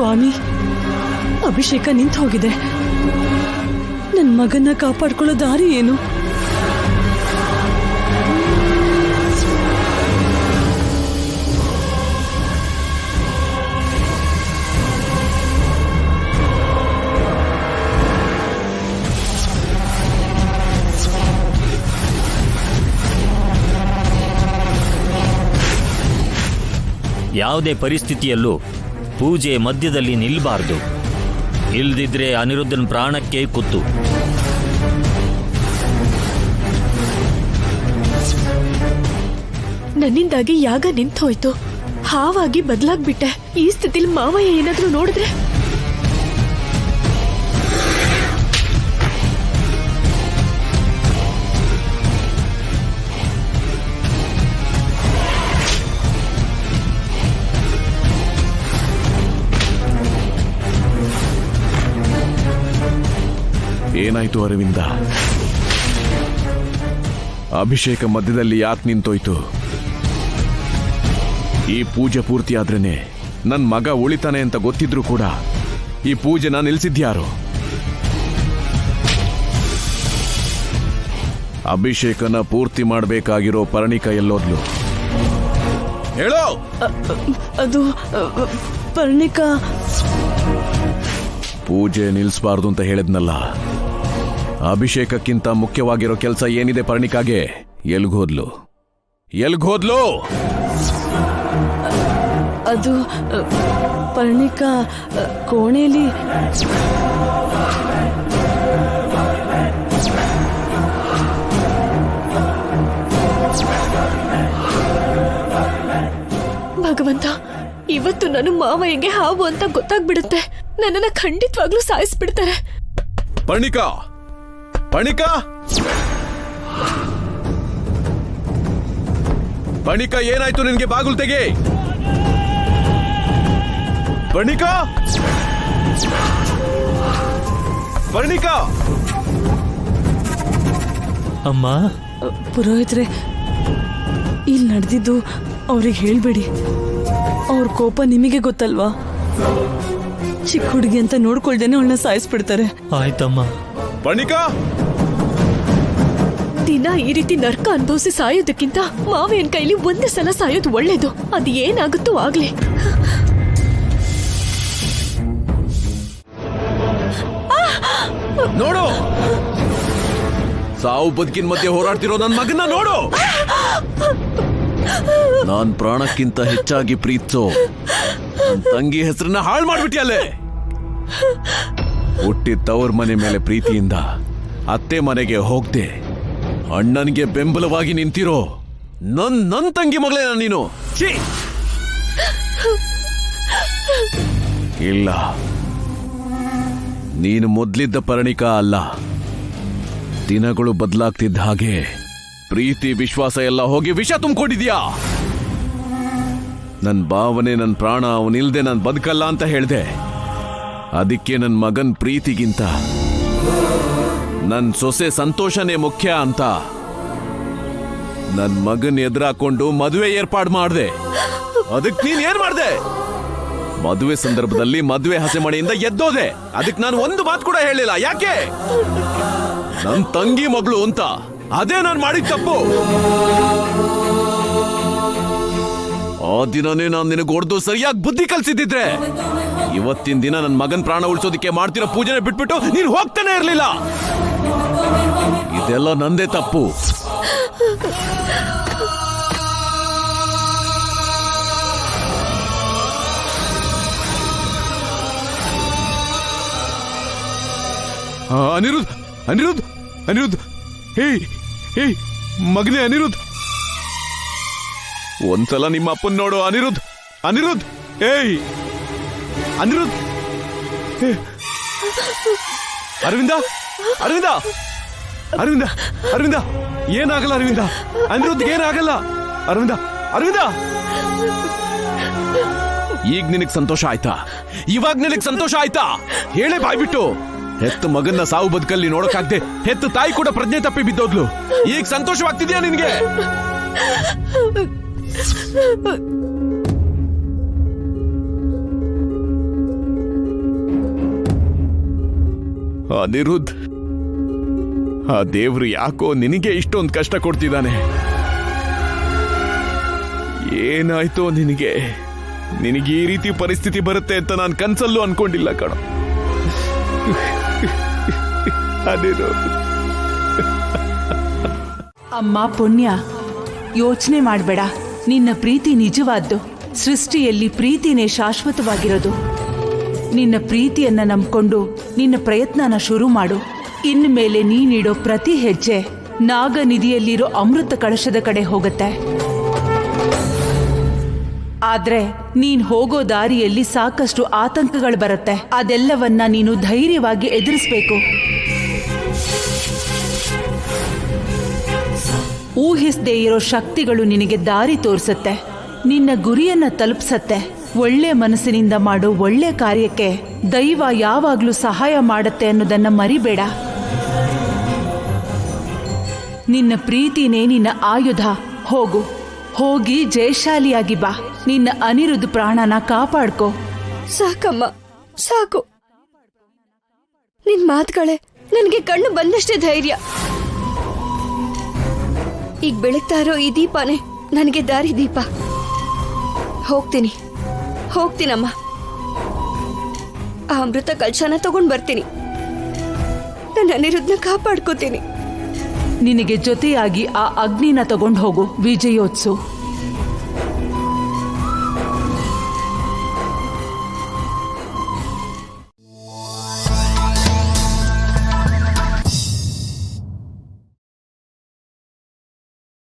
ಸ್ವಾಮಿ, ಅಭಿಷೇಕ ನಿಂತು ಹೋಗಿದೆ. ನನ್ನ ಮಗನ್ನ ಕಾಪಾಡ್ಕೊಳ್ಳೋ ದಾರಿ ಏನು? ಯಾವುದೇ ಪರಿಸ್ಥಿತಿಯಲ್ಲೂ ಪೂಜೆ ಮಧ್ಯದಲ್ಲಿ ನಿಲ್ಲಬಾರ್ದು. ಇಲ್ದಿದ್ರೆ ಅನಿರುದ್ಧನ ಪ್ರಾಣಕ್ಕೆ ಕುತ್ತು. ನನ್ನಿಂದಾಗಿ ಯಾಗ ನಿಂತು ಹೋಯ್ತು. ಹಾವಾಗಿ ಬದಲಾಗ್ಬಿಟ್ಟೆ. ಈ ಸ್ಥಿತಿಲಿ ಮಾವಯ್ಯ ಏನಾದ್ರೂ ನೋಡಿದ್ರೆ? ಏನಾಯ್ತು ಅರವಿಂದ? ಅಭಿಷೇಕ ಮಧ್ಯದಲ್ಲಿ ಯಾಕೆ ನಿಂತೋಯ್ತು? ಈ ಪೂಜೆ ಪೂರ್ತಿ ಆದ್ರೇನೆ ನನ್ ಮಗ ಉಳಿತಾನೆ ಅಂತ ಗೊತ್ತಿದ್ರು ಕೂಡ ಈ ಪೂಜೆನ ನಿಲ್ಸಿದ್ಯಾರು? ಅಭಿಷೇಕನ ಪೂರ್ತಿ ಮಾಡಬೇಕಾಗಿರೋ ಪರ್ಣಿಕ ಎಲ್ಲೋದ್ಲು? ಹೇಳೋ. ಅದು ಪರ್ಣಿಕಾ ಪೂಜೆ ನಿಲ್ಸ್ಬಾರ್ದು ಅಂತ ಹೇಳಿದ್ನಲ್ಲ. ಅಭಿಷೇಕಕ್ಕಿಂತ ಮುಖ್ಯವಾಗಿರೋ ಕೆಲಸ ಏನಿದೆ ಪರ್ಣಿಕಾಗೆ? ಎಲ್ಗೋದ್ಲು? ಅದು ಪರ್ಣಿಕಾ ಕೋಣೆಯಲ್ಲಿ ಭಗವಂತ, ಇವತ್ತು ನಾನು ಮಾವಯ್ಯಗೆ ಹಾವು ಅಂತ ಗೊತ್ತಾಗ್ಬಿಡುತ್ತೆ. ನನ್ನನ್ನ ಖಂಡಿತವಾಗ್ಲೂ ಸಾಯಿಸ್ಬಿಡ್ತಾರೆ. ಪರ್ಣಿಕಾ, ಪರ್ಣಿಕಾ, ಪರ್ಣಿಕಾ, ಏನಾಯ್ತು ನಿನ್ಗೆ? ಬಾಗುಲ್ ತೆಗೆ. ಪರ್ಣಿಕಾ, ಪರ್ಣಿಕಾ. ಅಮ್ಮ, ಪುರೋಹಿತ್ರೆ, ಇಲ್ಲಿ ನಡೆದಿದ್ದು ಅವ್ರಿಗೆ ಹೇಳ್ಬೇಡಿ. ಅವ್ರ ಕೋಪ ನಿಮಗೆ ಗೊತ್ತಲ್ವಾ? ಚಿಕ್ಕ ಹುಡುಗಿ ಅಂತ ನೋಡ್ಕೊಳ್ದೇನೆ ಅವಳನ್ನ ಸಾಯಿಸ್ಬಿಡ್ತಾರೆ. ಆಯ್ತಮ್ಮ. ಪರ್ಣಿಕಾ, ದಿನ ಈ ರೀತಿ ನರ್ಕ ಅನುಭವಿಸಿ ಸಾಯೋದಕ್ಕಿಂತ ಮಾವಯ್ಯನ ಕೈಲಿ ಒಂದೇ ಸಲ ಸಾಯೋದು ಒಳ್ಳೇದು. ಅದು ಏನಾಗುತ್ತೋ ಆಗ್ಲಿ. ನೋಡು, ಸಾವು ಬದುಕಿನ ಮಧ್ಯೆ ಹೋರಾಡ್ತಿರೋ ನನ್ನ ಮಗನ್ನ ನೋಡು. ನಾನ್ ಪ್ರಾಣಕ್ಕಿಂತ ಹೆಚ್ಚಾಗಿ ಪ್ರೀತಿಸೋ ನನ್ ತಂಗಿ ಹೆಸರನ್ನ ಹಾಳು ಮಾಡ್ಬಿಟ್ಟಿಯಲ್ಲೇ. ಹುಟ್ಟಿದ ತವ್ರ ಮನೆ ಮೇಲೆ ಪ್ರೀತಿಯಿಂದ ಅತ್ತೆ ಮನೆಗೆ ಹೋಗ್ದೆ ಅಣ್ಣನಿಗೆ ಬೆಂಬಲವಾಗಿ ನಿಂತಿರೋ ನನ್ ತಂಗಿ ಮಗಳೇನ ನೀನು? ಇಲ್ಲ, ನೀನು ಮೊದ್ಲಿದ್ದ ಪರ್ಣಿಕಾ ಅಲ್ಲ. ದಿನಗಳು ಬದಲಾಗ್ತಿದ್ದ ಹಾಗೆ ಪ್ರೀತಿ ವಿಶ್ವಾಸ ಎಲ್ಲ ಹೋಗಿ ವಿಷ ತುಂಬಿಕೊಂಡಿದ್ಯಾ. ನನ್ ಭಾವನೆ, ನನ್ ಪ್ರಾಣ ಅವನಿಲ್ದೆ ನಾನು ಬದುಕಲ್ಲ ಅಂತ ಹೇಳ್ದೆ. ಅದಕ್ಕೆ ನನ್ ಮಗನ್ ಪ್ರೀತಿಗಿಂತ ನನ್ ಸೊಸೆ ಸಂತೋಷನೇ ಮುಖ್ಯ ಅಂತ ನನ್ ಮಗನ್ ಎದುರಾಕೊಂಡು ಮದುವೆ ಏರ್ಪಾಡು ಮಾಡ್ದೆ. ಅದಕ್ಕೆ ನೀನ್ ಏನ್ ಮಾಡ್ದೆ? ಮದುವೆ ಸಂದರ್ಭದಲ್ಲಿ ಮದುವೆ ಹಸೆಮಣೆಯಿಂದ ಎದ್ದೋದೆ. ಅದಕ್ಕೆ ನಾನು ಒಂದು ಮಾತು ಕೂಡ ಹೇಳಿಲ್ಲ. ಯಾಕೆ? ನನ್ ತಂಗಿ ಮಗಳು ಅಂತ. ಅದೇ ನಾನು ಮಾಡಿದ ತಪ್ಪು. ಆ ದಿನನೇ ನಾನು ನಿನಗೆ ಹೊಡೆದು ಸರಿಯಾಗಿ ಬುದ್ಧಿ ಕಲ್ಸಿದ್ದಿದ್ರೆ ಇವತ್ತಿನ ದಿನ ನನ್ನ ಮಗನ್ ಪ್ರಾಣ ಉಳಿಸೋದಿಕ್ಕೆ ಮಾಡ್ತಿರೋ ಪೂಜೆನ ಬಿಟ್ಬಿಟ್ಟು ನೀನು ಹೋಗ್ತಾನೆ ಇರ್ಲಿಲ್ಲ. ಇದೆಲ್ಲ ನಂದೇ ತಪ್ಪು. ಅನಿರುದ್ಧ್, ಅನಿರುದ್ಧ್, ಅನಿರುದ್ಧ್, ಹೇಯ್ ಹೇಯ್ ಮಗನೇ ಅನಿರುದ್ಧ್, ಒಂದ್ಸಲ ನಿಮ್ಮ ಅಪ್ಪನ್ ನೋಡು. ಅನಿರುದ್ಧ್, ಅನಿರುದ್ಧ್, ಏಯ್ ಅನಿರುದ್ಧ್. ಅರವಿಂದ, ಅರವಿಂದ, ಅರವಿಂದ, ಅರವಿಂದ, ಏನಾಗಲ್ಲ ಅರವಿಂದ. ಅನಿರುದ್ಧ್ ಏನಾಗಲ್ಲ. ಅರವಿಂದ, ಅರವಿಂದ, ಈಗ ನಿನಗ್ ಸಂತೋಷ ಆಯ್ತಾ? ಇವಾಗ ನಿನಗ್ ಸಂತೋಷ ಆಯ್ತಾ? ಹೇಳೇ ಬಾಯ್ಬಿಟ್ಟು. ಹೆತ್ತು ಮಗನ್ನ ಸಾವು ಬದುಕಲ್ಲಿ ನೋಡಕ್ಕಾಗ್ದೆ ಹೆತ್ತು ತಾಯಿ ಕೂಡ ಪ್ರಜ್ಞೆ ತಪ್ಪಿ ಬಿದ್ದೋದ್ಲು. ಈಗ ಸಂತೋಷವಾಗ್ತಿದ್ಯಾ ನಿನ್ಗೆ? ಅನಿರುದ್ಧ್, ಆ ದೇವ್ರು ಯಾಕೋ ನಿನಗೆ ಇಷ್ಟೊಂದು ಕಷ್ಟ ಕೊಡ್ತಿದ್ದಾನೆ. ಏನಾಯ್ತೋ ನಿನಗೆ ಈ ರೀತಿ ಪರಿಸ್ಥಿತಿ ಬರುತ್ತೆ ಅಂತ ನಾನು ಕನ್ಸಲ್ಲೂ ಅನ್ಕೊಂಡಿಲ್ಲ ಕಣೋ. ಅನಿರುದ್ಧ್, ಅಮ್ಮ ಪುಣ್ಯ, ಯೋಚನೆ ಮಾಡಬೇಡ. ನಿನ್ನ ಪ್ರೀತಿ ನಿಜವಾದ್ದು. ಸೃಷ್ಟಿಯಲ್ಲಿ ಪ್ರೀತಿನೇ ಶಾಶ್ವತವಾಗಿರೋದು. ನಿನ್ನ ಪ್ರೀತಿಯನ್ನ ನಂಬ್ಕೊಂಡು ನಿನ್ನ ಪ್ರಯತ್ನನ ಶುರು ಮಾಡು. ಇನ್ಮೇಲೆ ನೀನಿಡೋ ಪ್ರತಿ ಹೆಜ್ಜೆ ನಾಗನಿಧಿಯಲ್ಲಿರೋ ಅಮೃತ ಕಳಶದ ಕಡೆ ಹೋಗುತ್ತೆ. ಆದ್ರೆ ನೀನ್ ಹೋಗೋ ದಾರಿಯಲ್ಲಿ ಸಾಕಷ್ಟು ಆತಂಕಗಳು ಬರುತ್ತೆ. ಅದೆಲ್ಲವನ್ನ ನೀನು ಧೈರ್ಯವಾಗಿ ಎದುರಿಸ್ಬೇಕು. ಊಹಿಸದೇ ಇರೋ ಶಕ್ತಿಗಳು ನಿನಗೆ ದಾರಿ ತೋರಿಸುತ್ತೆ, ನಿನ್ನ ಗುರಿಯನ್ನ ತಲುಪಿಸತ್ತೆ. ಒಳ್ಳೆ ಮನಸ್ಸಿನಿಂದ ಮಾಡೋ ಒಳ್ಳೆ ಕಾರ್ಯಕ್ಕೆ ದೈವ ಯಾವಾಗ್ಲೂ ಸಹಾಯ ಮಾಡುತ್ತೆ ಅನ್ನೋದನ್ನ ಮರಿಬೇಡ. ನಿನ್ನ ಪ್ರೀತಿನೇ ನಿನ್ನ ಆಯುಧ. ಹೋಗಿ ಜಯಶಾಲಿಯಾಗಿ ಬಾ. ನಿನ್ನ ಅನಿರುದ್ಧ ಪ್ರಾಣನ ಕಾಪಾಡ್ಕೋ. ಸಾಕಮ್ಮ, ಸಾಕು. ನಿನ್ ಮಾತುಗಳೇ ನನಗೆ ಕಣ್ಣು ಬಂದಷ್ಟೇ ಧೈರ್ಯ. ಈಗ ಬೆಳಗ್ತಾ ಇರೋ ಈ ದೀಪನೇ ನನಗೆ ದಾರಿ ದೀಪ. ಹೋಗ್ತೀನಮ್ಮ. ಆ ಅಮೃತ ಕಲಶನ ತಗೊಂಡ್ ಬರ್ತೀನಿ. ನನ್ನ ಅನಿರುದ್ಧನ ಕಾಪಾಡ್ಕೋತೀನಿ. ನಿನಗೆ ಜೊತೆಯಾಗಿ ಆ ಅಗ್ನಿನ ತಗೊಂಡು ಹೋಗು. ವಿಜಯೋತ್ಸವ